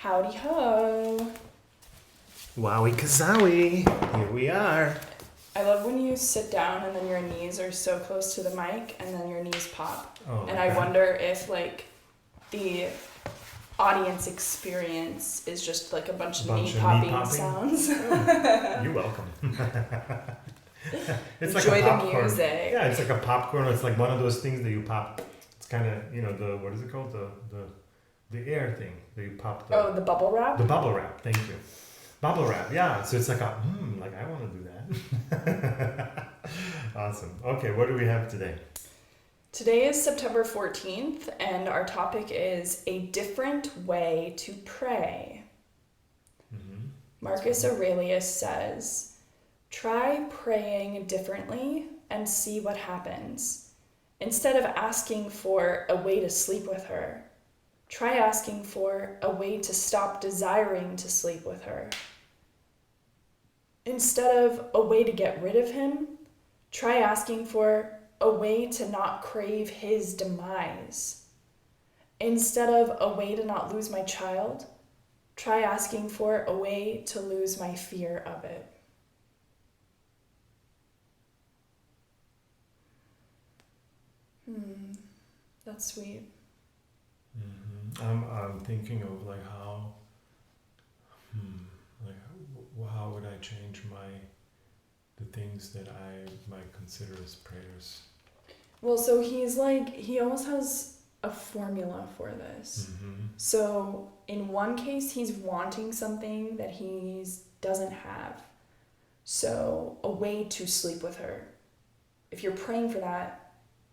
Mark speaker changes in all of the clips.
Speaker 1: Howdy ho.
Speaker 2: Wowie kazowie, here we are.
Speaker 1: I love when you sit down and then your knees are so close to the mic and then your knees pop.
Speaker 2: Oh,
Speaker 1: and I wonder if like the audience experience is just like a bunch of knee popping sounds.
Speaker 2: Oh, you're welcome. It's
Speaker 1: Enjoy
Speaker 2: like a
Speaker 1: the
Speaker 2: popcorn.
Speaker 1: music.
Speaker 2: Yeah, it's like a popcorn. It's like one of those things that you pop. It's kind of, the, what is it called? The air thing that you pop.
Speaker 1: The bubble wrap?
Speaker 2: The bubble wrap, thank you. Bubble wrap, yeah. So it's like like I want to do that. Awesome. Okay, what do we have today?
Speaker 1: Today is September 14th, and our topic is a different way to pray.
Speaker 2: Mm-hmm.
Speaker 1: Marcus Aurelius says, "Try praying differently and see what happens. Instead of asking for a way to sleep with her, try asking for a way to stop desiring to sleep with her. Instead of a way to get rid of him, try asking for a way to not crave his demise. Instead of a way to not lose my child, try asking for a way to lose my fear of it." That's sweet.
Speaker 2: Mm-hmm. I'm thinking of like how would I change the things that I might consider as prayers.
Speaker 1: Well, so he almost has a formula for this.
Speaker 2: Mm-hmm.
Speaker 1: So in one case, he's wanting something that he doesn't have. So a way to sleep with her. If you're praying for that,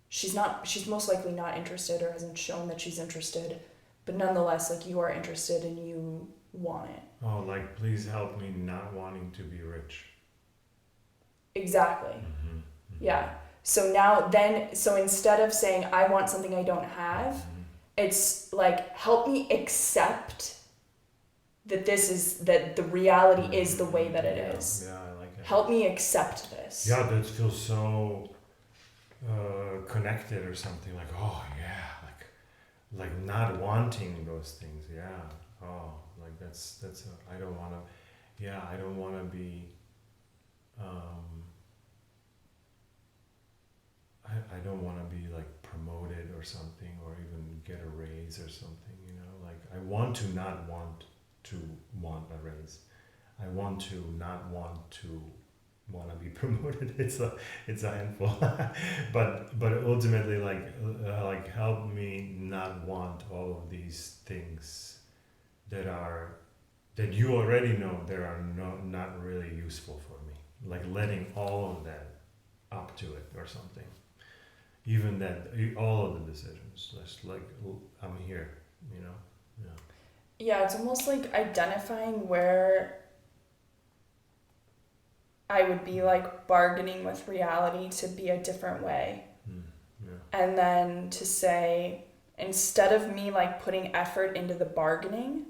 Speaker 1: she's most likely not interested or hasn't shown that she's interested, but nonetheless, like, you are interested and you want it.
Speaker 2: Oh, like, please help me not wanting to be rich.
Speaker 1: Exactly.
Speaker 2: Mm-hmm. Mm-hmm.
Speaker 1: Yeah. So instead of saying, I want something I don't have,
Speaker 2: Mm-hmm.
Speaker 1: it's like, help me accept that that the reality is the way that it is.
Speaker 2: Yeah, I like it.
Speaker 1: Help me accept this.
Speaker 2: Yeah, that feels so connected or something. Like, oh yeah, like not wanting those things. Yeah. Oh, like that's I don't want to. Yeah, I don't want to be. I don't want to be like promoted or something, or even get a raise or something. Like I want to not want to want a raise. I want to not want to want to be promoted. It's a handful, but ultimately, like help me not want all of these things that you already know that are not really useful for me. Like letting all of that up to it or something. Even that, all of the decisions. Just like I'm here, Yeah.
Speaker 1: Yeah, it's almost like identifying where I would be like bargaining with reality to be a different way.
Speaker 2: Yeah.
Speaker 1: And then to say, instead of me like putting effort into the bargaining,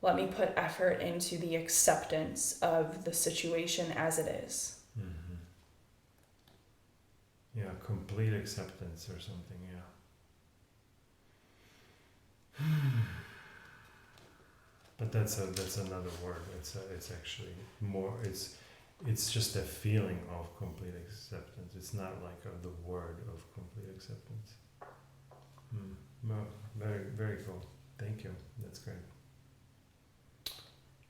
Speaker 1: let me put effort into the acceptance of the situation as it is.
Speaker 2: Mm-hmm. Yeah, complete acceptance or something, yeah. But that's another word. It's actually more. It's just a feeling of complete acceptance. It's not like the word of complete acceptance. Well, very, very cool. Thank you. That's great.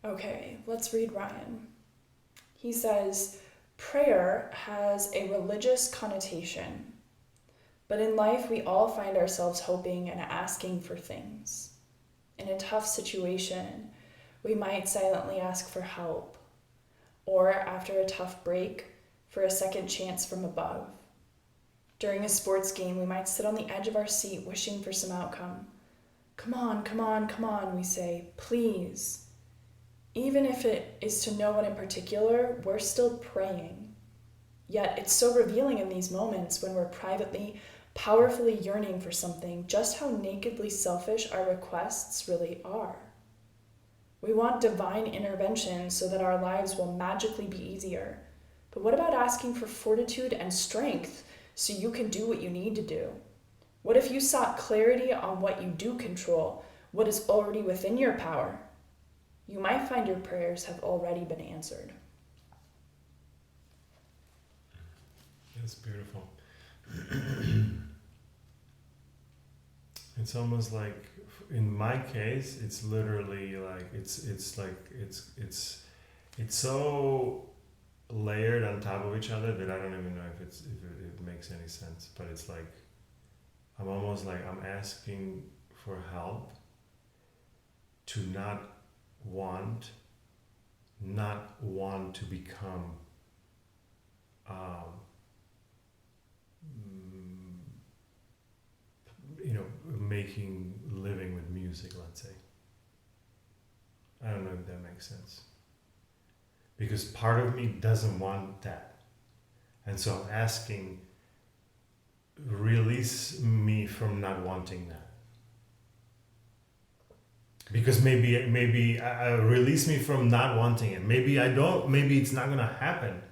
Speaker 1: Okay, let's read Ryan. He says, prayer has a religious connotation, but in life we all find ourselves hoping and asking for things. In a tough situation, we might silently ask for help, or after a tough break, for a second chance from above. During a sports game, we might sit on the edge of our seat wishing for some outcome. Come on, come on, come on, we say, please. Even if it is to no one in particular, we're still praying. Yet it's so revealing in these moments when we're privately, powerfully yearning for something, just how nakedly selfish our requests really are. We want divine intervention so that our lives will magically be easier. But what about asking for fortitude and strength so you can do what you need to do? What if you sought clarity on what you do control, what is already within your power? you might find your prayers have already been answered.
Speaker 2: That's beautiful. It's almost like, in my case, it's literally like it's so layered on top of each other that I don't even know if it makes any sense. But it's like I'm almost like I'm asking for help to not want to become living with music, let's say. I don't know if that makes sense. Because part of me doesn't want that. And so I'm asking, release me from not wanting that. Because maybe release me from not wanting it. Maybe it's not going to happen.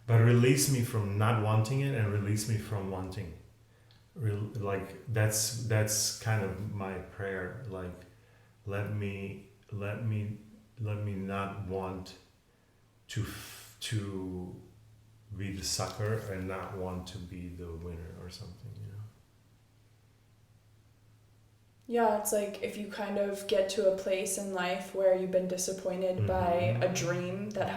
Speaker 2: But release me from not wanting it and release me from wanting it. That's kind of my prayer. Like, let me not want to be the sucker and not want to be the winner or something,
Speaker 1: Yeah, it's like if you kind of get to a place in life where you've been disappointed by a dream that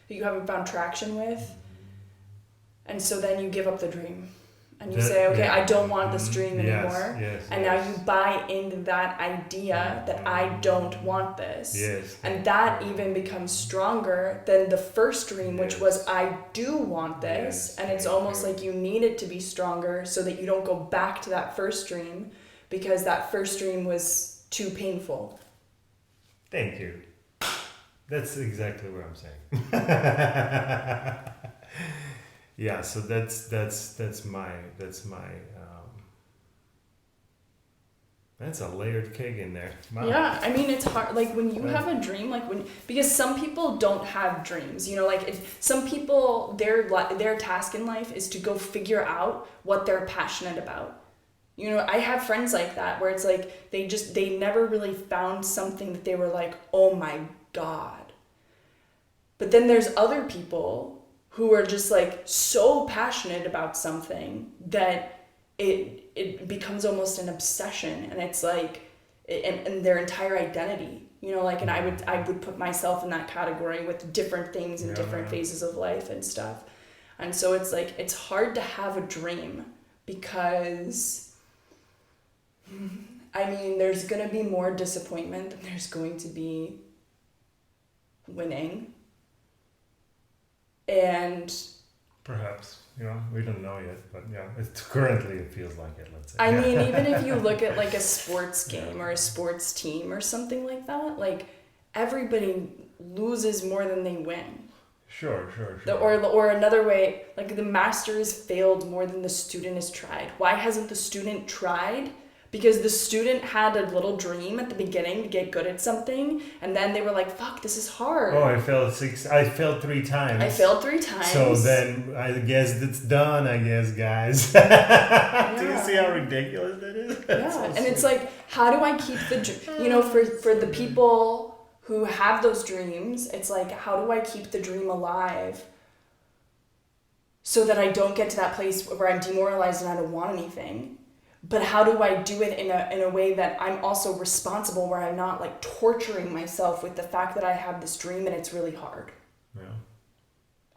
Speaker 1: you haven't found traction with, and so then you give up the dream. And you say, okay, I don't want this dream anymore. And now you buy into that idea that I don't want this. And that even becomes stronger than the first dream, which was, I do want this. And it's almost like you need it to be stronger so that you don't go back to that first dream because that first dream was too painful.
Speaker 2: Thank you. That's exactly what I'm saying. Yeah, so that's my that's a layered cake in there. Wow.
Speaker 1: Yeah, I mean it's hard. Like when you have a dream, because some people don't have dreams. Some people their task in life is to go figure out what they're passionate about. I have friends like that where it's like they never really found something that they were like, oh my God. But then there's other people who are just like so passionate about something that it becomes almost an obsession, and it's like and their entire identity, and I would put myself in that category with different things in different phases of life and stuff. And so it's like it's hard to have a dream because there's going to be more disappointment than there's going to be winning. And
Speaker 2: perhaps, we don't know yet, but currently it feels like it, let's say.
Speaker 1: Even if you look at like a sports game or a sports team or something like that, like everybody loses more than they win.
Speaker 2: Sure.
Speaker 1: Or another way, like the master has failed more than the student has tried. Why hasn't the student tried? Because the student had a little dream at the beginning to get good at something, and then they were like, fuck, this is hard.
Speaker 2: Oh, I failed 3 times. So then I guess it's done, guys. Do you see how ridiculous that is?
Speaker 1: And it's like, how do I keep for the people who have those dreams, it's like, how do I keep the dream alive so that I don't get to that place where I'm demoralized and I don't want anything? But how do I do it in a way that I'm also responsible, where I'm not like torturing myself with the fact that I have this dream and it's really hard?
Speaker 2: Yeah.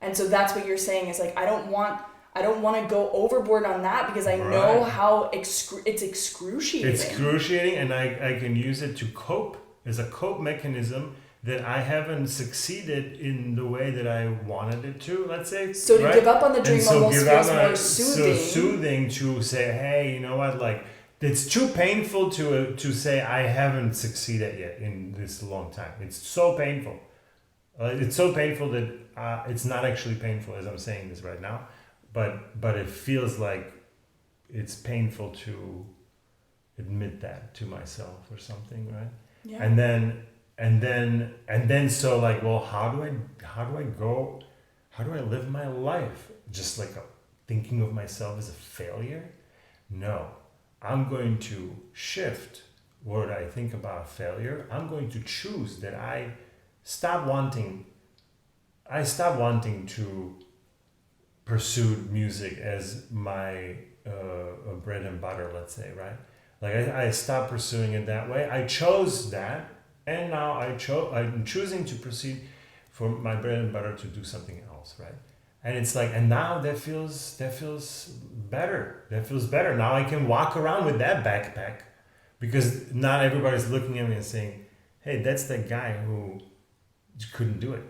Speaker 1: And so that's what you're saying is like, I don't want to go overboard on that because I know how it's excruciating.
Speaker 2: It's excruciating, and I can use it to cope as a cope mechanism that I haven't succeeded in the way that I wanted it to, let's say.
Speaker 1: So to give up on the dream almost feels more soothing.
Speaker 2: So soothing to say, hey, you know what, like, it's too painful to say I haven't succeeded yet in this long time. It's so painful. It's so painful that it's not actually painful as I'm saying this right now, but it feels like it's painful to admit that to myself or something, right?
Speaker 1: Yeah.
Speaker 2: And then so like, well, how do I live my life? Just like thinking of myself as a failure? No, I'm going to shift or I think about failure, I'm going to choose that I stop wanting to pursue music as my bread and butter, let's say, right? Like I stopped pursuing it that way. I chose that, and now I'm choosing to proceed for my bread and butter to do something else, right? And it's like, and now that feels better. That feels better. Now I can walk around with that backpack because not everybody's looking at me and saying, "Hey, that's the guy who couldn't do it."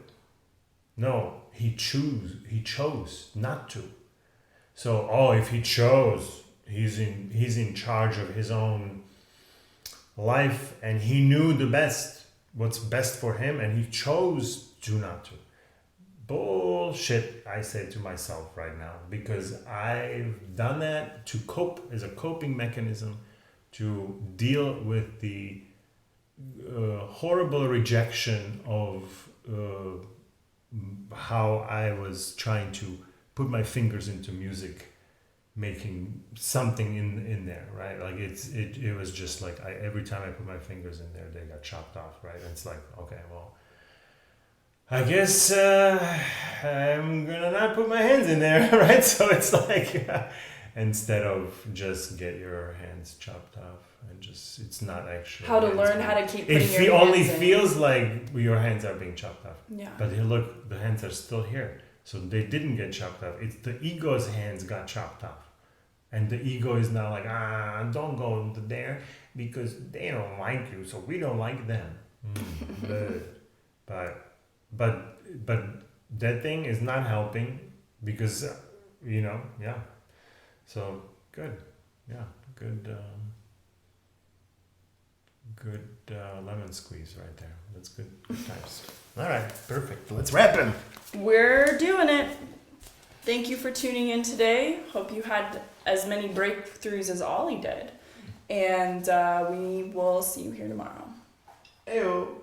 Speaker 2: No, he chose not to. So, if he chose, he's in charge of his own life, and he knew what's best for him, and he chose to not to. Bullshit, I say to myself right now, because I've done that to cope, as a coping mechanism, to deal with the horrible rejection of how I was trying to put my fingers into music, making something in there, right? Like it was just like every time I put my fingers in there, they got chopped off, right? And it's like, okay, well, I guess I'm gonna not put my hands in there, right? So it's like, instead of just get your hands chopped off, and just, it's not actually
Speaker 1: how to learn how to keep putting your
Speaker 2: it
Speaker 1: hands
Speaker 2: only
Speaker 1: in.
Speaker 2: feels like your hands are being chopped off.
Speaker 1: Yeah.
Speaker 2: But here, look, the hands are still here, so they didn't get chopped off. It's the ego's hands got chopped off, and the ego is now like, don't go into there because they don't like you, so we don't like them. But that thing is not helping because yeah. So good, yeah, good lemon squeeze right there. That's good times. All right, perfect. Let's wrap him.
Speaker 1: We're doing it. Thank you for tuning in today. Hope you had as many breakthroughs as Oli did. And we will see you here tomorrow.
Speaker 2: Ew.